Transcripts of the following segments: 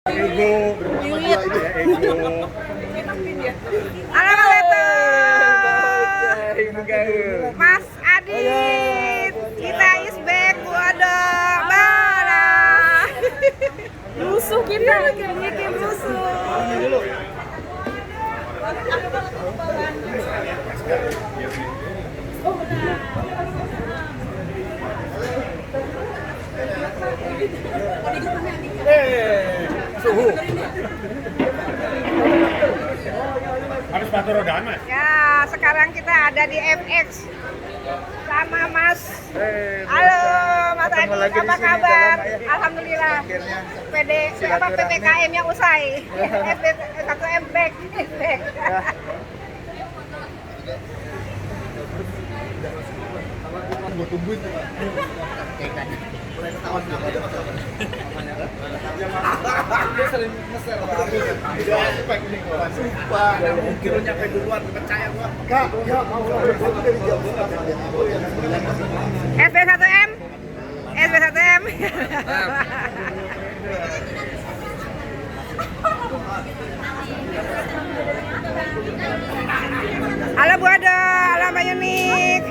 Ego berdua ini ya, ego. Assalamualaikum. Mas Adit, kita is back, waduh, mana? Rusuh kita, bikin rusuh. Suhu. Harus sepatu rodaan, Mas. Ya, sekarang kita ada di FX sama Mas. Halo, Mas Ketemu Adit, lagi di apa sini, kabar? Jalan Raya. Alhamdulillah. Akhirnya Apa PPKM-nya usai. SB1M back. Gue tungguin tuh. Dia sering nge-share video aspek nih gua. Sumpah, nggak mungkin lu nyampe duluan, percaya gua. Kak, mau dari jam SB1M. SB1M. Halo Bu Ada, halo Mbak Yunik.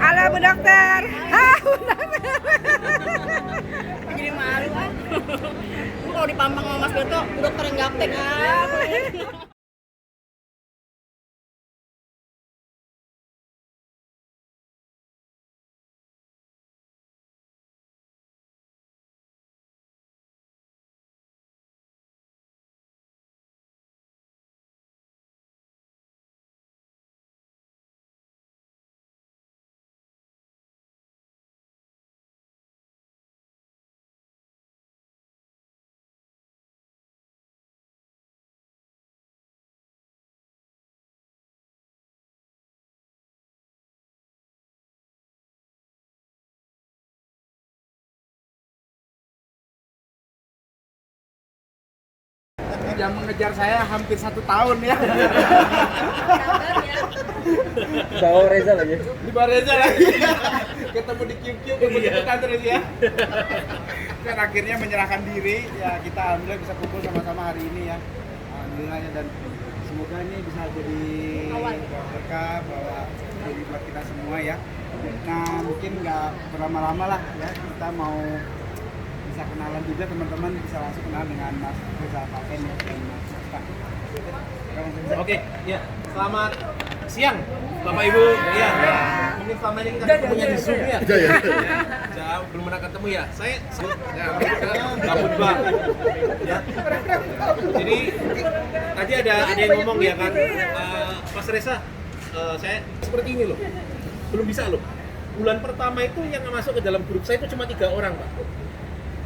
Halo Bu Dokter. Bu Dokter. Jadi malu kan. Lu kalau dipampang sama Mas Beto, dokter yang gaptek ah. Yang mengejar saya hampir 1 tahun ya. Bawa Reza lagi. Di Bareza lagi. Ketemu di Q-Q kebutuhan terus ya. Dan akhirnya menyerahkan diri ya, kita alhamdulillah bisa kumpul sama-sama hari ini ya. Alhamdulillah ya, dan semoga ini bisa jadi berkah bahwa jadi buat kita semua ya. Nah mungkin nggak berlama-lama lah ya, kita mau bisa kenalan juga, teman-teman bisa langsung kenal dengan Mas Reza Paten ya, dan Mas Ustaz. Oke, ya. Selamat siang, Bapak Ibu. Ya. Mungkin selama ini kita ketemunya di Zoom ya. Ya, belum pernah ketemu ya. Saya gabut Bang. Ya. Jadi tadi ada yang ngomong ya kan, Mas Reza, saya seperti ini loh. Belum bisa loh. Bulan pertama itu yang masuk ke dalam grup saya itu cuma 3 orang, Pak.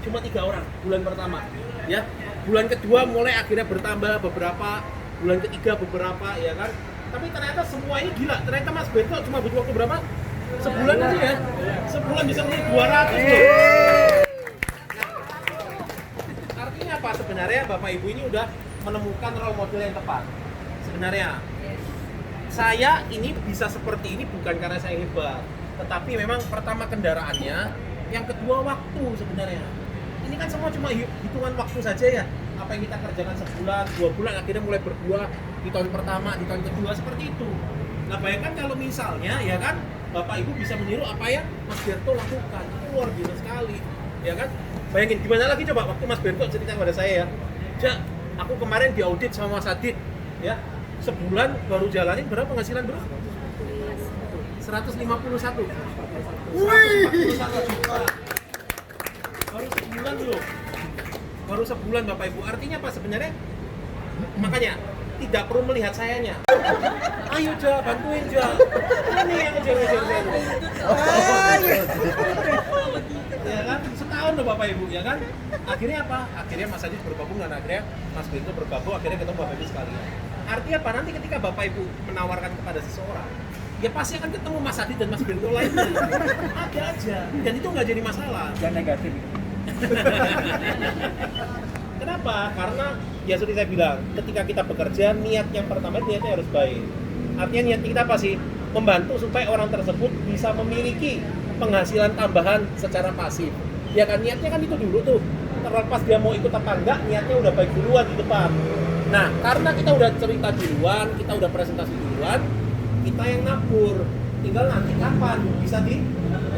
Cuma 3 orang bulan pertama ya. Bulan kedua mulai akhirnya bertambah beberapa, bulan ketiga beberapa ya kan, tapi ternyata semua ini gila. Ternyata Mas Beto cuma butuh waktu berapa, sebulan aja ya, sebulan bisa menjadi 200 loh. Nah, artinya apa sebenarnya? Bapak Ibu ini udah menemukan role model yang tepat sebenarnya. Saya ini bisa seperti ini bukan karena saya hebat, tetapi memang pertama kendaraannya, yang kedua waktu sebenarnya. Ini kan semua cuma hitungan waktu saja ya. Apa yang kita kerjakan sebulan, 2 bulan akhirnya mulai berbuah di tahun pertama, di tahun kedua, seperti itu. Nah bayangkan kalau misalnya ya kan, Bapak Ibu bisa meniru apa yang Mas Berto lakukan, itu luar biasa sekali ya kan. Bayangin gimana lagi coba waktu Mas Berto cerita kepada saya ya, Jak, aku kemarin diaudit sama Mas Adit ya, sebulan baru jalanin berapa penghasilan bro? 151. Wih. Baru sebulan loh. Baru sebulan Bapak Ibu. Artinya apa sebenarnya? Makanya tidak perlu melihat sayanya. Ayo Ja, bantuin Ja. Ini yang ngejar-ngejar saya. Ya kan? Setahun loh Bapak Ibu, ya kan? Akhirnya apa? Akhirnya Mas Adit bergabung dan akhirnya Mas Bento bergabung, akhirnya ketemu Bapak Ibu sekalian. Artinya apa? Nanti ketika Bapak Ibu menawarkan kepada seseorang, ya pasti akan ketemu Mas Adit dan Mas Bento lainnya. Ada aja. Dan itu nggak jadi masalah. Jangan negatif. Kenapa? Karena ya seperti saya bilang, ketika kita bekerja, niat yang pertama niatnya harus baik. Artinya niat kita apa sih? Membantu supaya orang tersebut bisa memiliki penghasilan tambahan secara pasif. Ya kan niatnya kan itu dulu tuh. Terlepas dia mau ikut apa enggak, niatnya udah baik duluan di depan. Nah, karena kita udah cerita duluan, kita udah presentasi duluan, kita yang nabur. Tinggal nanti kapan bisa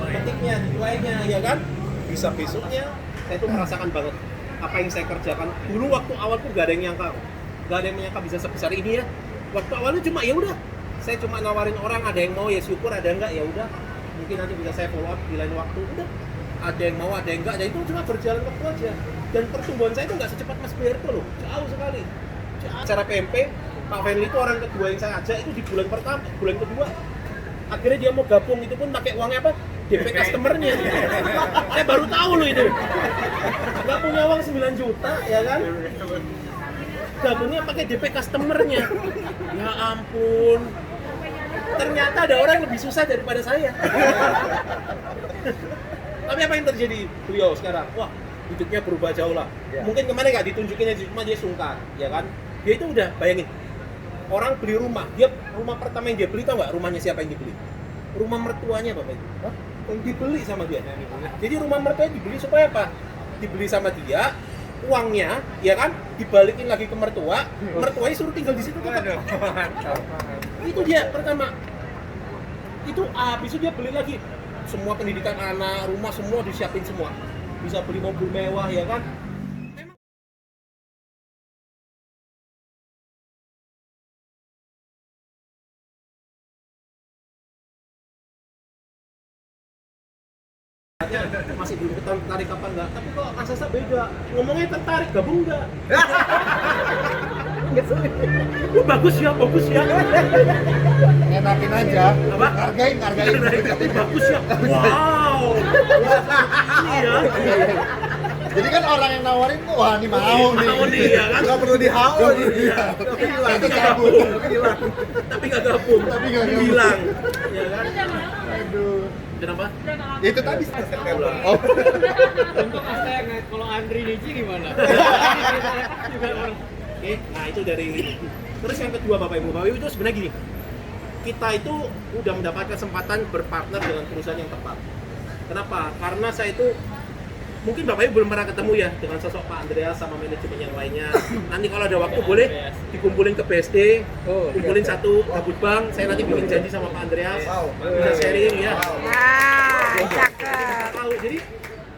ketiknya, dituainya, ya kan? Bisa besoknya. Saya tuh merasakan banget apa yang saya kerjakan. Dulu waktu awal tuh gak ada yang nyangka. Gak ada yang menyangka bisa sebesar ini ya. Waktu awalnya cuma ya udah. Saya cuma nawarin orang, ada yang mau ya syukur, ada yang enggak ya udah. Mungkin nanti bisa saya follow up di lain waktu. Udah. Ada yang mau, ada yang enggak. Dan itu cuma berjalan waktu aja. Dan pertumbuhan saya itu nggak secepat Mas Berto loh. Jauh sekali. Acara PMP, Pak Fenli itu orang kedua yang saya ajak itu di bulan pertama, bulan kedua. Akhirnya dia mau gabung itu pun pakai uangnya apa? DP customer-nya. Saya baru tahu loh itu. Nggak punya uang 9 juta, ya kan? Gabungnya pakai DP customer-nya. Ya ampun. Ternyata ada orang yang lebih susah daripada saya. Tapi apa yang terjadi beliau sekarang? Wah, hidupnya berubah jauh lah. Ya. Mungkin kemarin nggak ditunjukin aja, cuma dia sungkan, ya kan? Dia itu udah, bayangin, orang beli rumah, dia rumah pertama yang dia beli, tau nggak rumahnya siapa yang dibeli? Rumah mertuanya Bapak Ibu. Hah? Yang dibeli sama dia. Jadi rumah mertuanya dibeli supaya apa? Dibeli sama dia, uangnya, ya kan? Dibalikin lagi ke mertua, mertuanya suruh tinggal di situ kan? Itu dia pertama. Itu habis itu dia beli lagi semua pendidikan anak, rumah semua disiapin semua. Bisa beli mobil mewah, ya kan? Masih belum tertarik apa enggak, tapi kok Mas Sasa beda, ngomongnya tertarik, gabung enggak? Bagus ya. Enakin aja. Apa? Hargain. Bagus ya. Wow. Iya. Jadi kan orang yang nawarin, wah ini mau nih. Ya kan? Nggak perlu dihaul. Tapi nggak gabung. Hilang. Ya kan? Aduh. Kenapa? Itu tadi. Oh. Untuk saya kalau Andri Niji gimana? Oke, nah itu dari. Terus yang kedua Bapak Ibu itu sebenarnya gini. Kita itu udah mendapat kesempatan berpartner dengan perusahaan yang tepat. Kenapa? Karena saya itu mungkin Bapak Ibu belum pernah ketemu ya dengan sosok Pak Andreas sama manajemen yang lainnya. Nanti kalau ada waktu boleh dikumpulin ke BSD, kumpulin satu kabut bank. Saya nanti bikin janji sama Pak Andreas, bisa sharing ya. Nah, cakep. Tahu. Jadi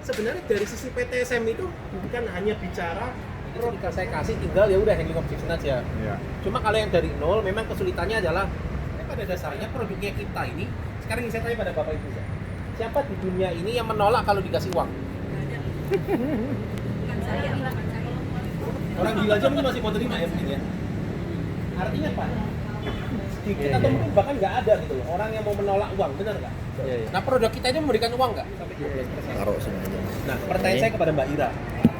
sebenarnya dari sisi PTSM itu bukan hanya bicara ketika saya kasih tinggal ya udah handling objection aja. Iya. Cuma kalau yang dari nol memang kesulitannya adalah pada dasarnya produknya kita ini. Sekarang saya tanya pada Bapak Ibu, siapa di dunia ini yang menolak kalau dikasih uang? Orang gila aja mungkin masih mau terima ya mungkin ya. Artinya apa? Sedikit atau mungkin bahkan nggak ada gitu loh orang yang mau menolak uang, benar nggak? Nah produk kita ini memberikan uang nggak? Sampai 12%. Taruh semuanya. Nah pertanyaan saya kepada Mbak Ira.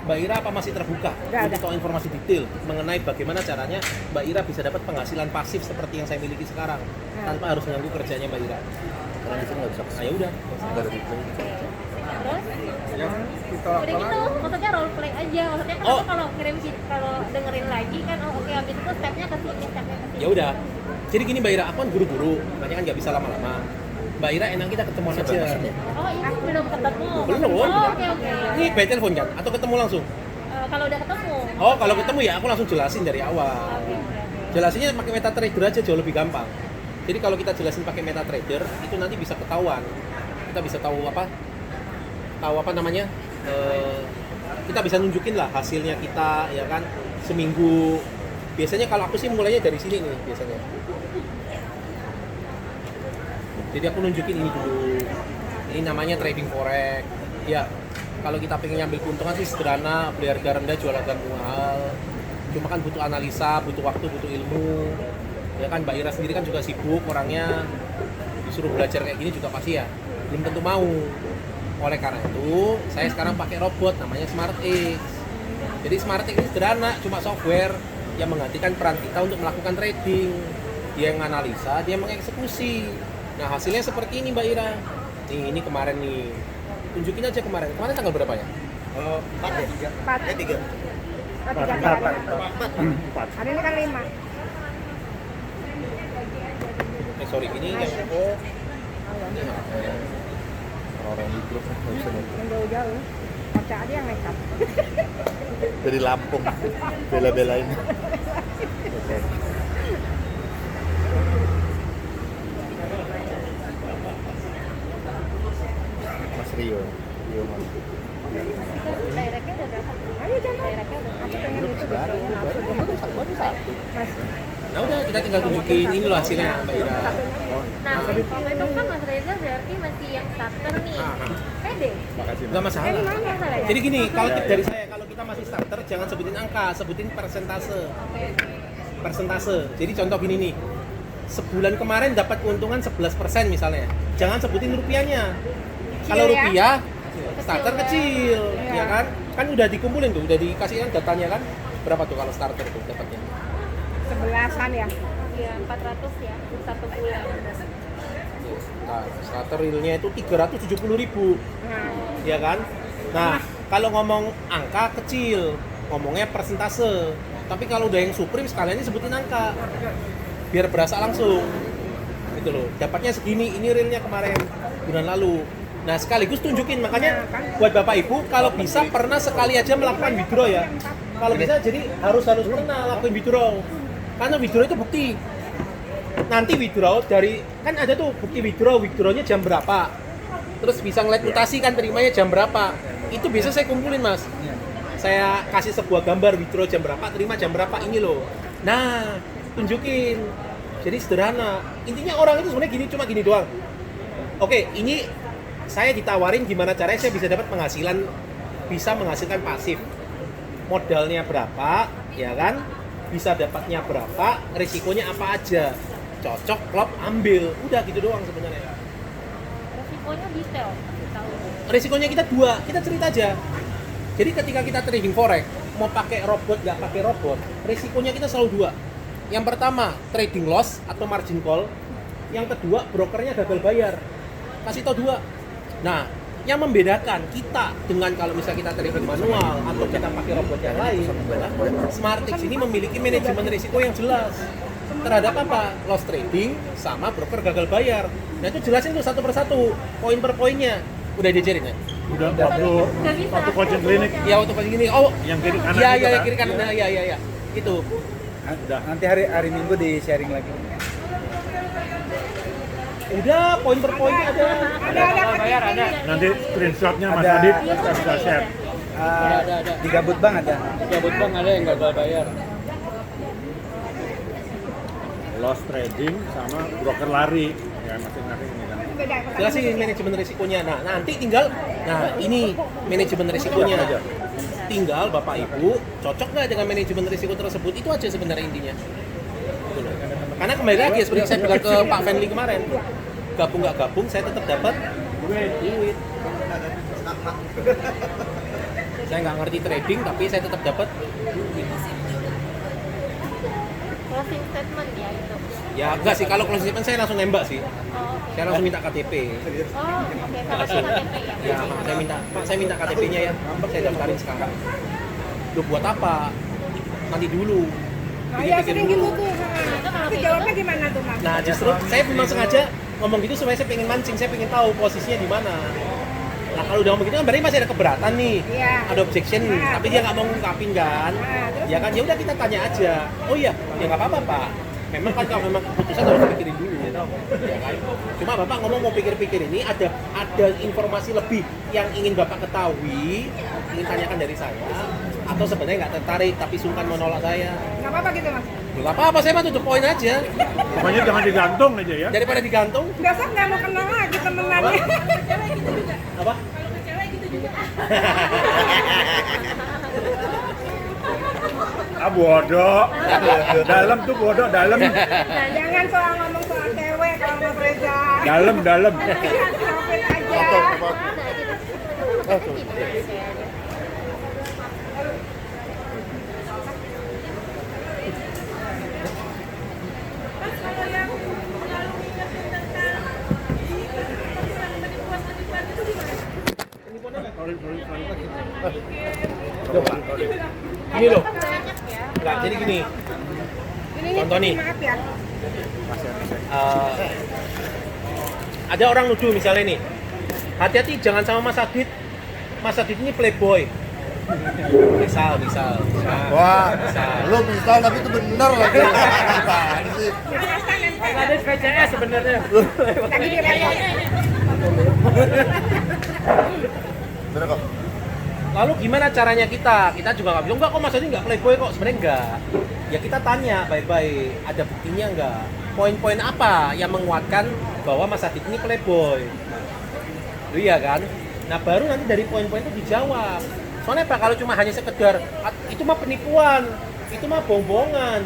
Mbak Ira apa masih terbuka untuk tahu informasi detail mengenai bagaimana caranya Mbak Ira bisa dapat penghasilan pasif seperti yang saya miliki sekarang tanpa harus mengganggu kerjanya Mbak Ira? Karena itu nggak bisa. Nah, ya udah. Udah gitu, maksudnya role play aja. Maksudnya kan aku kalau dengerin lagi kan oke habis itu stepnya ke sini. Ya udah. Jadi gini Mbak Ira, aku kan guru-guru, makanya kan nggak bisa lama-lama. Mbak Ira enak kita ketemuan aja. Oh ini belum ketemu. Belum. Oh, oke. Ini by telepon kan? Atau ketemu langsung? Kalau udah ketemu. Oh kalau ketemu ya aku langsung jelasin dari awal. Oke. Jelasinnya pakai MetaTrader aja jauh lebih gampang. Jadi kalau kita jelasin pakai MetaTrader itu nanti bisa ketahuan. Kita bisa tahu apa namanya? Kita bisa nunjukin lah hasilnya kita ya kan seminggu. Biasanya kalau aku sih mulainya dari sini nih biasanya. Jadi aku nunjukin ini dulu. Ini namanya trading forex. Ya, kalau kita pengen ngambil keuntungan sih sederhana, beli harga rendah, jual harga mahal. Cuma kan butuh analisa, butuh waktu, butuh ilmu. Ya kan Mbak Ira sendiri kan juga sibuk orangnya. Disuruh belajar kayak gini juga pasti ya belum tentu mau. Oleh karena itu, saya sekarang pakai robot namanya SmartX. Jadi SmartX ini sederhana, cuma software yang menggantikan peran kita untuk melakukan trading. Dia yang analisa, dia mengeksekusi. Nah hasilnya seperti ini Mbak Ira. Nih ini kemarin nih. Tunjukin aja kemarin. Kemarin tanggal berapa ya? 4 ya? 3. 4. Hari ini kan 5. Sorry, ini yang ini grupnya nggak bisa naik. Yang jauh-jauh. Kaca aja yang nekat. Dari Lampung bela-belain. Mas Rio mana? Directnya udah berapa? Ayo jangan. Directnya udah Aku pengen itu Baru satu. Mas. Nah udah kita tinggal tunjukin ini loh hasilnya Mbak Ira. Nah, waktu itu kan Mas Reza berarti masih yang starter nih. Pede? Nggak masalah. Nggak masalah ya? Jadi gini, kalau dari saya, kalau kita masih starter, jangan sebutin angka, sebutin persentase. Persentase. Jadi contoh gini nih, sebulan kemarin dapat keuntungan 11% misalnya. Jangan sebutin rupiahnya. Kalau ya? rupiah, starter kecil, Iya. ya kan? Kan udah dikumpulin tuh, udah dikasih kan datanya kan. Berapa tuh kalau starter tuh dapatnya? 11-an ya. Iya, 400 ya, satu bulan. Nah, starter realnya itu 370.000. Nah, Ya kan? Nah, kalau ngomong angka kecil, ngomongnya persentase. Tapi kalau udah yang supreme sekalian sebutin angka. Biar berasa langsung. Gitu loh. Dapatnya segini, ini realnya kemarin bulan lalu. Nah, sekaligus tunjukin, makanya buat Bapak Ibu kalau bisa pernah sekali aja melakukan withdraw ya. Kalau bisa jadi harus pernah lakuin withdraw. Karena withdraw itu bukti. Nanti withdraw dari kan ada tuh bukti withdrawnya jam berapa. Terus bisa ngeliat mutasi kan terimanya jam berapa. Itu biasa saya kumpulin, Mas. Saya kasih sebuah gambar withdraw jam berapa, terima jam berapa, ini loh. Nah, tunjukin. Jadi sederhana. Intinya orang itu sebenarnya cuma gini doang. Oke, ini saya ditawarin gimana caranya saya bisa dapat penghasilan, bisa menghasilkan pasif. Modalnya berapa, ya kan? Bisa dapatnya berapa, risikonya apa aja. Cocok, klop, ambil. Udah gitu doang sebenarnya. Resikonya detail, kasih tahu. Risikonya kita dua, kita cerita aja. Jadi ketika kita trading forex, mau pakai robot, nggak pakai robot, risikonya kita selalu dua. Yang pertama, trading loss atau margin call. Yang kedua, brokernya gagal bayar. Kasih tau dua. Nah, yang membedakan kita dengan kalau misalnya kita trading manual atau kita pakai robot yang lain adalah Smartix ini memiliki manajemen risiko yang jelas terhadap apa? Loss trading sama broker gagal bayar. Nah itu jelasin tuh satu persatu, poin per poinnya. Udah diajarin ya? Udah waktu coaching klinik Ya waktu pagi gini, oh yang kiri kanan iya itu iya kan? kiri kanan, nah, iya itu. Nanti hari Minggu di sharing lagi. Udah poin per poinnya ada. bayar ada. Nanti screenshotnya Mas Ada. Adit kita bisa share. Ada. Di Gabut Bank ada. Gabut Bang ada yang gagal bayar. Loss trading sama broker lari ya masing-masing ini kan. Beda. Jelasin manajemen risikonya. Nah, nanti tinggal ini manajemen risikonya. Tinggal Bapak Ibu cocok nggak dengan manajemen risiko tersebut, itu aja sebenarnya intinya. Gitu loh. Karena kembali lagi seperti saya bilang ke Pak Fenli kemarin, gabung nggak gabung saya tetap dapat duit. Saya nggak ngerti trading tapi saya tetap dapat duit. Closing statement ya itu. Ya enggak sih, kalau closing statement saya langsung nembak sih. Oh, oke. Saya langsung minta KTP. Oh, oke. Sama KTP ya. Ya, saya minta KTP-nya ya. Saya daftarin sekarang. Lu buat apa? Nanti dulu. Oh ya Pikir-pikir sering dulu. gitu tuh. Tapi jawabnya gimana tuh Mas? Nah, justru saya memang sengaja ngomong gitu supaya saya pengen mancing, saya pengen tahu posisinya di mana. Nah, kalau udah ngomong gitu kan berarti masih ada keberatan nih. Iya. Ada objection, Nah, tapi dia nggak mau ngungkapin kan. Nah, terus? Ya kan, ya udah kita tanya aja. Oh iya, ya nggak apa-apa, Pak. Memang kan kalau memang keputusan harus pikirin dulu, ya kan. Cuma Bapak ngomong mau pikir-pikir ini ada informasi lebih yang ingin Bapak ketahui, ingin tanyakan dari saya, atau sebenarnya nggak tertarik tapi sungkan menolak saya. Nggak apa-apa gitu Mas. Ya nggak apa-apa, saya mah tutup poin aja. Pokoknya jangan digantung aja ya. Daripada digantung, Besok nggak mau kenal lagi temenannya. apa? Bodoh. Dalam tuh bodoh, dalam. Nah, jangan soal ngomong soal cewek kalau Mas Reza. Dalam. Stopin aja. Ini loh. Banyak ya. Enggak, jadi gini. Ini Contoh nih. maaf ya. Ada orang nuduh misalnya nih, hati-hati jangan sama Mas Adit. Mas Adit ini playboy. Misal. Wah, lu misal tapi itu bener lagi. Apaan sih? Ada VCS sebenarnya. Lagi di repot. Bener kok. Lalu gimana caranya kita? Kita juga nggak bilang, enggak kok Mas Adit nggak playboy kok. Sebenarnya enggak. Ya kita tanya baik-baik, ada buktinya enggak? Poin-poin apa yang menguatkan bahwa Mas Adit ini playboy? Iya kan? Nah baru nanti dari poin-poin itu dijawab. Soalnya apa? Kalau cuma hanya sekedar itu mah penipuan, itu mah bohong-bohongan,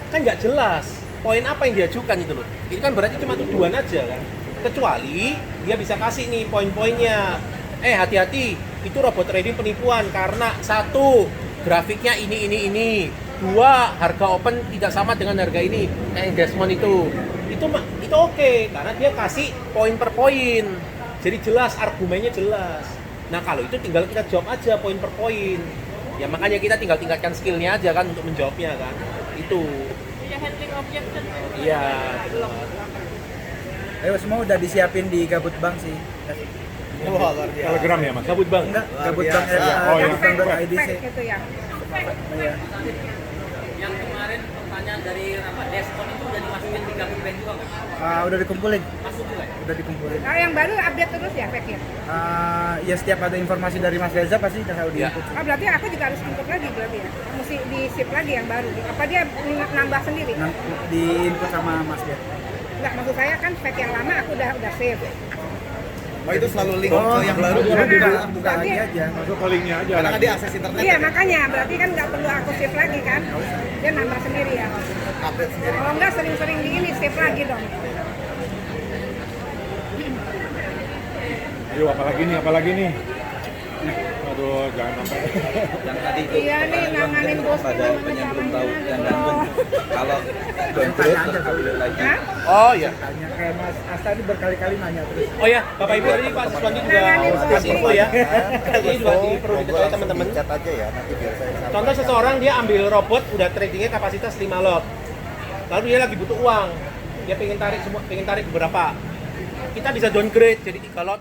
kan nggak jelas poin apa yang diajukan itu loh. Itu kan berarti cuma tuduhan aja kan. Kecuali dia bisa kasih nih poin-poinnya. Hati-hati, itu robot trading penipuan karena satu, grafiknya ini. Dua, harga open tidak sama dengan harga ini. Engagement itu oke, karena dia kasih poin per poin. Jadi jelas, argumennya jelas. Nah kalau itu tinggal kita jawab aja poin per poin. Ya makanya kita tinggal tingkatkan skillnya aja kan untuk menjawabnya kan. Itu. Ya handling objection. Iya. Ayo semua udah disiapin di Gabut Bank sih. Wah, Telegram ya, Mas? Gabut bang. Enggak, Gabut Bank Oh, iya. Gabut.id sih. Itu ya. Iya. Yang kemarin pertanyaan dari Deskon itu udah dimasukin di Gabut Bank juga nggak? Udah dikumpulin. Masuk juga ya? Udah dikumpulin. Kalau yang baru update terus ya, Fekir? Ya setiap ada informasi dari Mas Reza pasti udah selalu Ya. diinput. Oh, berarti aku juga harus input lagi berarti ya? Mesti di ship lagi yang baru? Apa dia nambah sendiri? Diinput sama Mas Ber. Enggak, maksud saya kan spek yang lama aku udah save. Oh itu selalu link ke yang baru. Buka lagi aja. Masuk ke linknya aja. Karena kan dia akses internet. Iya, makanya berarti kan nggak perlu aku save lagi kan? Dia nambah sendiri ya. Update sendiri. Kalau enggak sering-sering di ini save lagi dong. Yuk, apalagi nih? Aduh, jangan sampai. Yang tadi itu Iya nih, nanganin bos pada yang belum tahu dan kalau Downgrade terus lagi. Hah? Oh iya. tanya kayak Mas Asta ini berkali-kali nanya terus. Oh ya, Bapak Ibu tadi Pak Siswanto juga kasih info ya. Ini juga perlu diketahui teman-teman. Chat aja ya, nanti biar saya sampaikan. Contoh seseorang dia ambil robot udah tradingnya kapasitas 5 lot. Lalu dia lagi butuh uang. Dia pengen tarik beberapa. Kita bisa downgrade jadi 3 lot.